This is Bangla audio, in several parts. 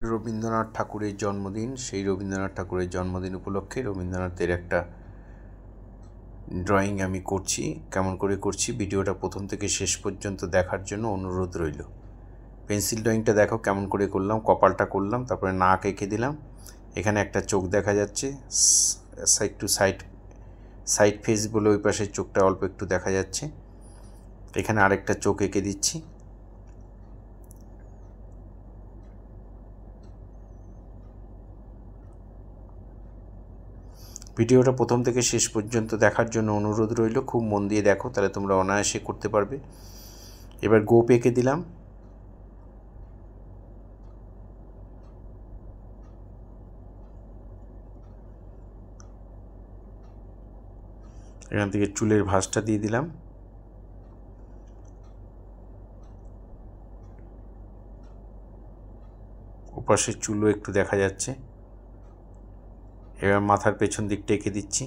রবীন্দ্রনাথ ঠাকুরের জন্মদিন। সেই রবীন্দ্রনাথ ঠাকুরের জন্মদিন উপলক্ষে রবীন্দ্রনাথের একটা ড্রয়িং আমি করছি। কেমন করে করছি ভিডিওটা প্রথম থেকে শেষ পর্যন্ত দেখার জন্য অনুরোধ রইল। পেন্সিল ড্রয়িংটা দেখো কেমন করে করলাম। কপালটা করলাম, তারপরে নাক এঁকে দিলাম। এখানে একটা চোখ দেখা যাচ্ছে, একটু সাইড ফেস বলে ওই পাশের চোখটা অল্প একটু দেখা যাচ্ছে। এখানে আরেকটা চোখ এঁকে দিচ্ছি। ভিডিওটা প্রথম থেকে শেষ পর্যন্ত দেখার জন্য অনুরোধ রইল। খুব মন দিয়ে দেখো, তাহলে তোমরা অনায়াসে করতে পারবে। এবার গোপ এঁকে দিলাম। এখান থেকে চুলের ভাঁজটা দিয়ে দিলাম। ওপাশের চুলও একটু দেখা যাচ্ছে। এবার মাথার পেছন দিকটা এঁকে দিচ্ছি।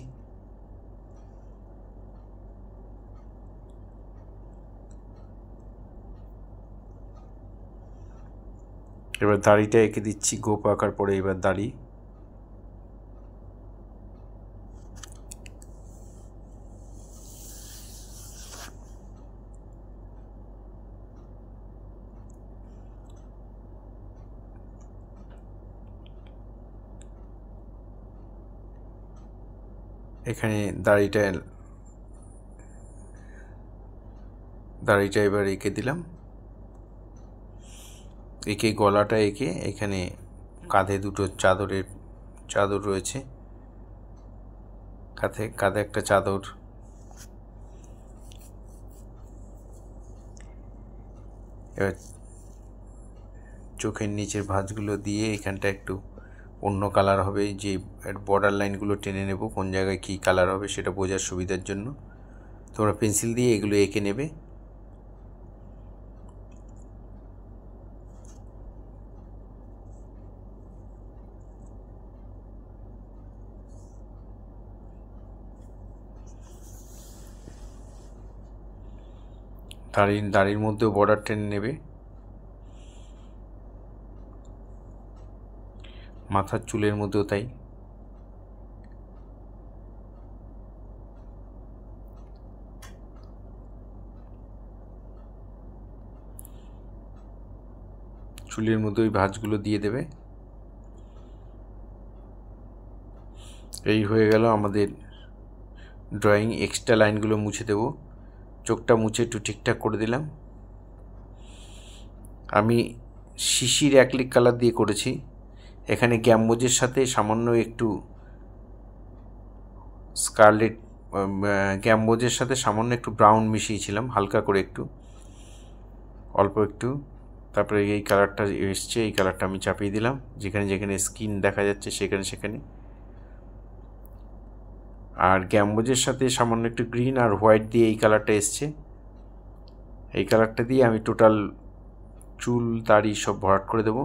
এবার দাড়িটা এঁকে দিচ্ছি। গোপ আঁকার পরে এবার দাড়ি। এখানে দাড়িটা এবার এঁকে দিলাম। এঁকে গলাটা এঁকে এখানে কাঁধে দুটো চাদর রয়েছে। কাঁধে একটা চাদর। এবার চোখের নিচের ভাঁজগুলো দিয়ে এখানটা একটু অন্য কালার হবে, যে বর্ডার লাইনগুলো টেনে নেব, কোন জায়গায় কী কালার হবে সেটা বোঝার সুবিধার জন্য তোমরা পেন্সিল দিয়ে এগুলো এঁকে নেবে। দাড়ির মধ্যেও বর্ডার টেনে নেবে। মাথার চুলের মধ্যেও তাই। চুলের মধ্যে ওই ভাঁজগুলো দিয়ে দেবে। এই হয়ে গেল আমাদের ড্রয়িং। এক্সট্রা লাইনগুলো মুছে দেব। চোখটা মুছে একটু ঠিকঠাক করে দিলাম। আমি শিশির অ্যাক্রিলিক কালার দিয়ে করেছি। এখানে গ্যাম্বোজের সাথে সামান্য একটু গ্যাম্বোজের সাথে সামান্য একটু ব্রাউন মিশিয়েছিলাম, হালকা করে একটু, অল্প একটু। তারপরে এই কালারটা এসছে, এই কালারটা আমি চাপিয়ে দিলাম যেখানে যেখানে স্কিন দেখা যাচ্ছে সেখানে। আর গ্যাম্বোজের সাথে সামান্য একটু গ্রিন আর হোয়াইট দিয়ে এই কালারটা এসছে। এই কালারটা দিয়ে আমি টোটাল চুল দাড়ি সব ভরাট করে দেব।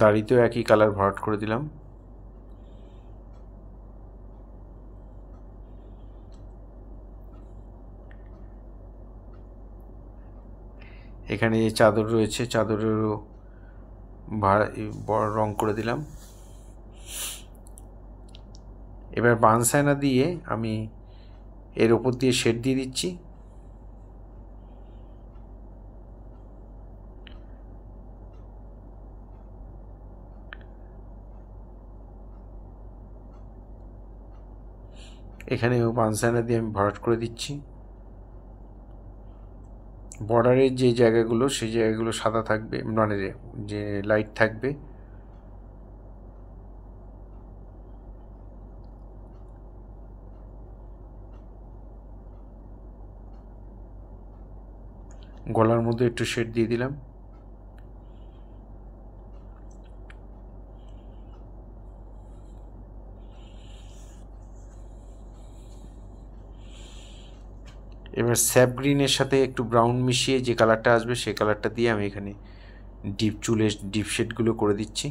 দাড়িতেও একই কালার ভরাট করে দিলাম। এখানে যে চাদর রয়েছে চাদরেরও রং করে দিলাম। এবার বানসাইনা দিয়ে আমি এর ওপর দিয়ে শেড দিয়ে দিচ্ছি। এখানেও বানসাইনা দিয়ে আমি ভরাট করে দিচ্ছি। বর্ডারের যে জায়গাগুলো সেই জায়গাগুলো সাদা থাকবে, মানে যে লাইট থাকবে। গলার মধ্যে একটু শেড দিয়ে দিলাম। এবার স্যাপ গ্রিনের সাথে একটু ব্রাউন মিশিয়ে যে কালারটা আসবে সেই কালারটা দিয়ে আমি এখানে চুলের ডিপ শেডগুলো করে দিচ্ছি।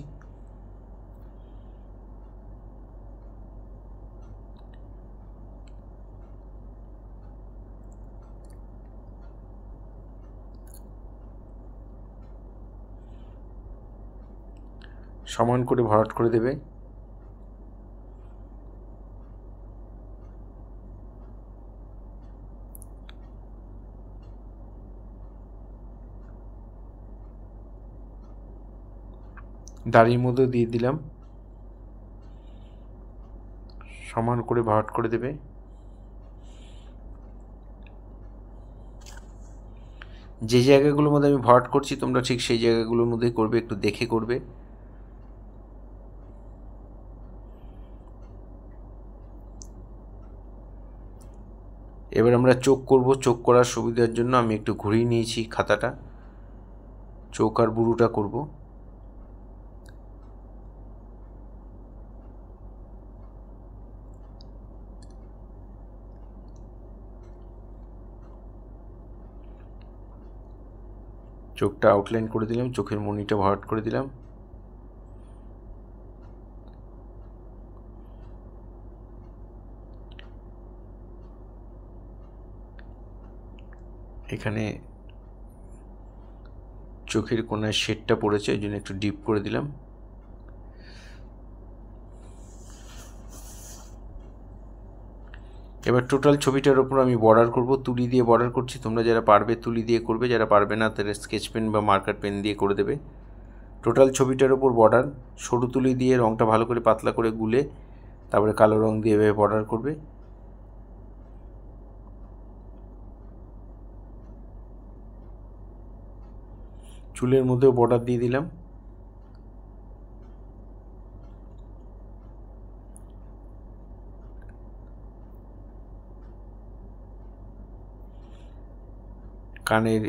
সমান করে ভরাট করে দেবে। দাড়ির মধ্যে দিয়ে দিলাম, সমান করে ভরাট করে দেবে। যে জায়গাগুলোর মধ্যে আমি ভরাট করছি তোমরা ঠিক সেই জায়গাগুলোর মধ্যেই করবে, একটু দেখে করবে। এবার আমরা চোখ করব। চোখ করার সুবিধার জন্য আমি একটু ঘুরিয়ে নিয়েছি খাতাটা, চোখ আর বুরুটা করব। চোখটা আউটলাইন করে দিলাম, চোখের মনিটা ভরাট করে দিলাম। এখানে চোখের কোনায় শেডটা পড়েছে, এই জন্য একটু ডিপ করে দিলাম। এবার টোটাল ছবিটার ওপর আমি বর্ডার করব, তুলি দিয়ে বর্ডার করছি। তোমরা যারা পারবে তুলি দিয়ে করবে, যারা পারবে না তারা স্কেচ পেন বা মার্কার পেন দিয়ে করে দেবে। টোটাল ছবিটার ওপর বর্ডার, সরু তুলি দিয়ে রঙটা ভালো করে পাতলা করে গুলে তারপরে কালো রঙ দিয়ে বর্ডার করবে। চুলের মধ্যেও বর্ডার দিয়ে দিলাম। কানের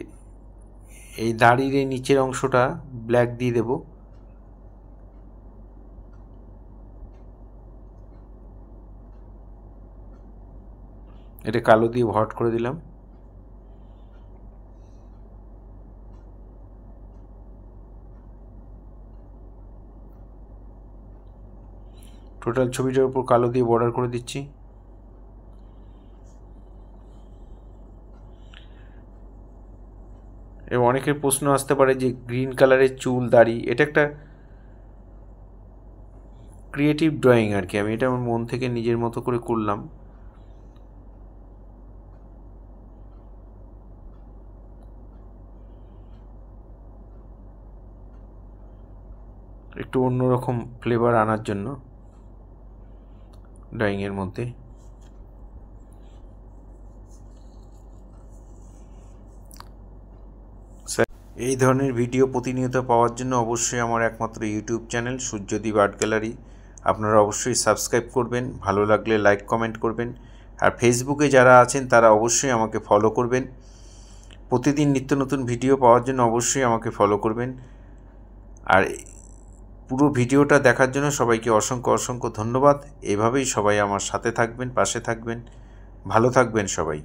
এই দাড়ির এই নিচের অংশটা ব্ল্যাক দিয়ে দেব। এটা কালো দিয়ে ভরাট করে দিলাম। টোটাল ছবিটার উপর কালো দিয়ে বর্ডার করে দিচ্ছি। এবং অনেকের প্রশ্ন আসতে পারে যে গ্রিন কালারের চুল দাড়ি, এটা একটা ক্রিয়েটিভ ড্রয়িং আর কি। আমি এটা আমার মন থেকে নিজের মতো করে করলাম। একটু অন্যরকম ফ্লেভার আনার জন্য ড্রয়িংয়ের মধ্যে। এই ধরনের ভিডিও প্রতিনিয়ত পাওয়ার জন্য অবশ্যই আমার একমাত্র YouTube channel Suryadip art gallery আপনারা অবশ্যই সাবস্ক্রাইব করবেন, ভালো লাগলে লাইক কমেন্ট করবেন। আর ফেসবুকে যারা আছেন তারা অবশ্যই আমাকে ফলো করবেন। প্রতিদিন নিত্য নতুন ভিডিও পাওয়ার জন্য অবশ্যই আমাকে ফলো করবেন। আর পুরো ভিডিওটা দেখার জন্য সবাইকে অসংখ্য অসংখ্য ধন্যবাদ। এভাবেই সবাই আমার সাথে থাকবেন, পাশে থাকবেন, ভালো থাকবেন সবাই।